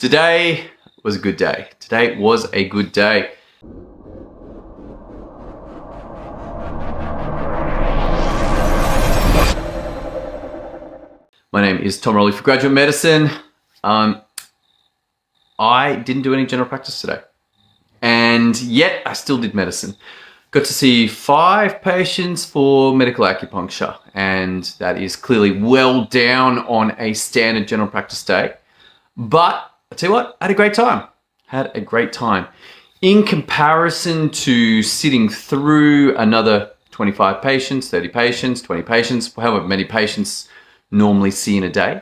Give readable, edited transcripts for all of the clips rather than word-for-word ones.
Today was a good day. Today was a good day. My name is Tom Rolley for Graduate Medicine. I didn't do any general practice today. And yet I still did medicine. Got to see 5 patients for medical acupuncture. And that is clearly well down on a standard general practice day. But I tell you what, I had a great time. Had a great time. In comparison to sitting through another 25 patients, 30 patients, 20 patients, however many patients normally see in a day,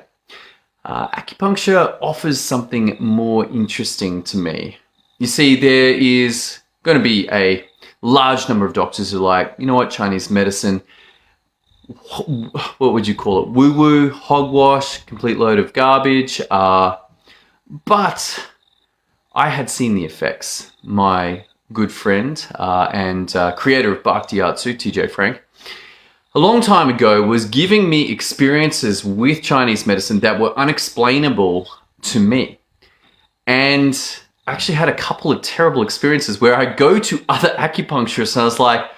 acupuncture offers something more interesting to me. You see, there is going to be a large number of doctors who are like, you know what, Chinese medicine, what would you call it? Woo-woo, hogwash, complete load of garbage. But I had seen the effects. My good friend and creator of Bhakti Atsu, TJ Frank, a long time ago was giving me experiences with Chinese medicine that were unexplainable to me. And I actually had a couple of terrible experiences where I go to other acupuncturists and I was like,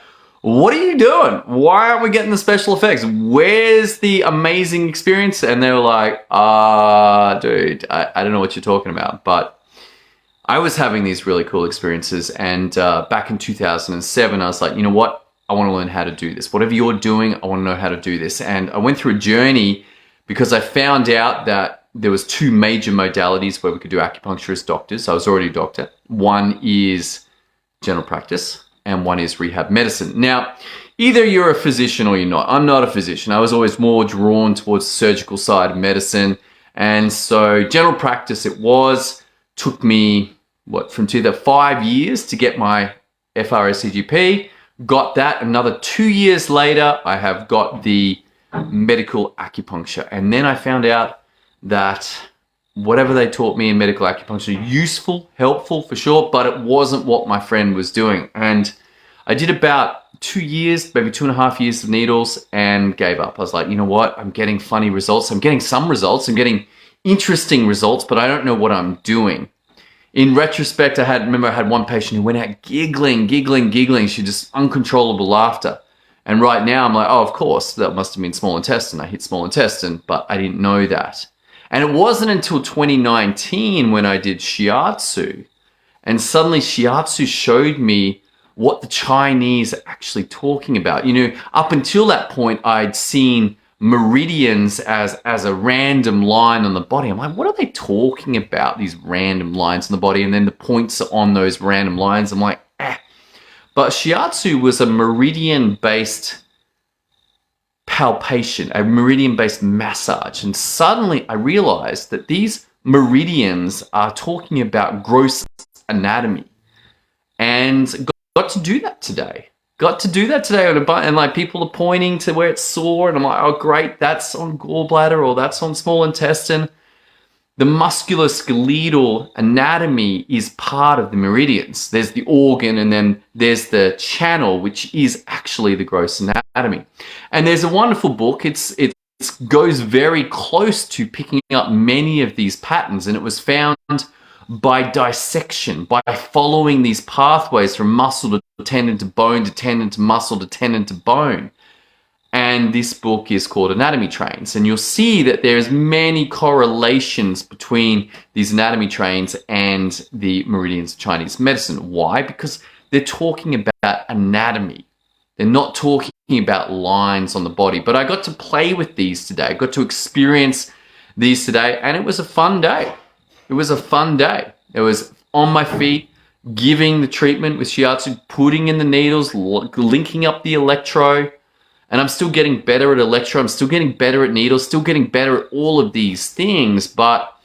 what are you doing? Why aren't we getting the special effects? Where's the amazing experience? And they were like, dude, I don't know what you're talking about. But I was having these really cool experiences. And back in 2007, I was like, you know what? I want to learn how to do this. Whatever you're doing, I want to know how to do this. And I went through a journey because I found out that there was 2 major modalities where we could do acupuncture as doctors. I was already a doctor. One is general practice and one is rehab medicine. Now, either you're a physician or you're not. I'm not a physician. I was always more drawn towards the surgical side of medicine. And so general practice took me, from 5 years to get my FRACGP. Got that. Another 2 years later, I have got the medical acupuncture. And then I found out that whatever they taught me in medical acupuncture, useful, helpful for sure, but it wasn't what my friend was doing. And I did about 2 years, maybe 2.5 years of needles and gave up. I was like, you know what? I'm getting funny results. I'm getting some results. I'm getting interesting results, but I don't know what I'm doing. In retrospect, I had one patient who went out giggling. She just uncontrollable laughter. And right now I'm like, oh, of course, that must have been small intestine. I hit small intestine, but I didn't know that. And it wasn't until 2019 when I did shiatsu. And suddenly shiatsu showed me what the Chinese are actually talking about. You know, up until that point, I'd seen meridians as a random line on the body. I'm like, what are they talking about, these random lines on the body? And then the points are on those random lines. I'm like, But shiatsu was a meridian-based palpation, a meridian-based massage. And suddenly I realized that these meridians are talking about gross anatomy. And got to do that today. And like people are pointing to where it's sore and I'm like, oh great, that's on gallbladder or that's on small intestine. The musculoskeletal anatomy is part of the meridians. There's the organ and then there's the channel, which is actually the gross anatomy. And there's a wonderful book. It goes very close to picking up many of these patterns, and it was found by dissection, by following these pathways from muscle to tendon to bone to tendon to muscle to tendon to bone. And this book is called Anatomy Trains. And you'll see that there's many correlations between these anatomy trains and the meridians of Chinese medicine. Why? Because they're talking about anatomy. They're not talking about lines on the body. But I got to play with these today. I got to experience these today, and it was a fun day. It was a fun day. It was on my feet, giving the treatment with shiatsu, putting in the needles, linking up the electro. And I'm still getting better at electro. I'm still getting better at needles, still getting better at all of these things. But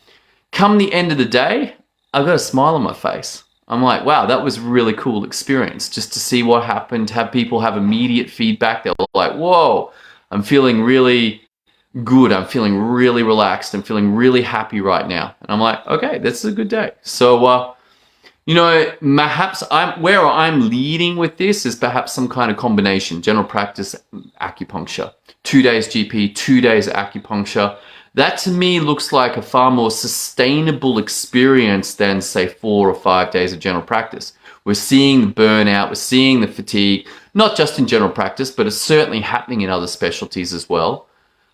come the end of the day, I've got a smile on my face. I'm like, wow, that was a really cool experience just to see what happened, have people have immediate feedback. They're like, whoa, I'm feeling really good. I'm feeling really relaxed. I'm feeling really happy right now. And I'm like, okay, this is a good day. So, you know, perhaps where I'm leading with this is perhaps some kind of combination, general practice, acupuncture, 2 days GP, 2 days acupuncture. That to me looks like a far more sustainable experience than, say, 4 or 5 days of general practice. We're seeing the burnout, we're seeing the fatigue, not just in general practice, but it's certainly happening in other specialties as well.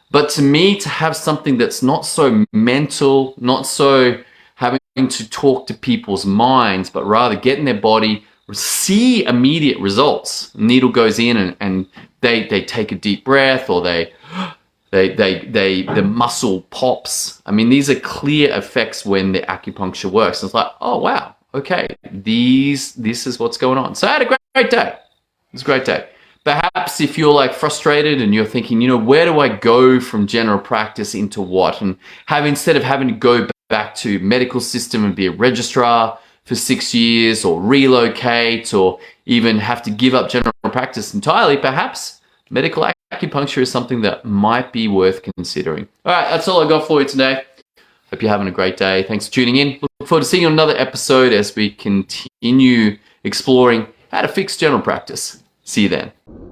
But to me, to have something that's not so mental, not so having to talk to people's minds, but rather get in their body, see immediate results. Needle goes in and they take a deep breath, or the muscle pops. I mean, these are clear effects when the acupuncture works. It's like, oh wow, okay, this is what's going on. So I had a great day. It was a great day. Perhaps if you're like frustrated and you're thinking, you know, where do I go from general practice into what? And instead of having to go back to medical system and be a registrar for 6 years, or relocate, or even have to give up general practice entirely, perhaps medical acupuncture is something that might be worth considering. All right, that's all I got for you today. Hope you're having a great day. Thanks for tuning in. Look forward to seeing you on another episode as we continue exploring how to fix general practice. See you then.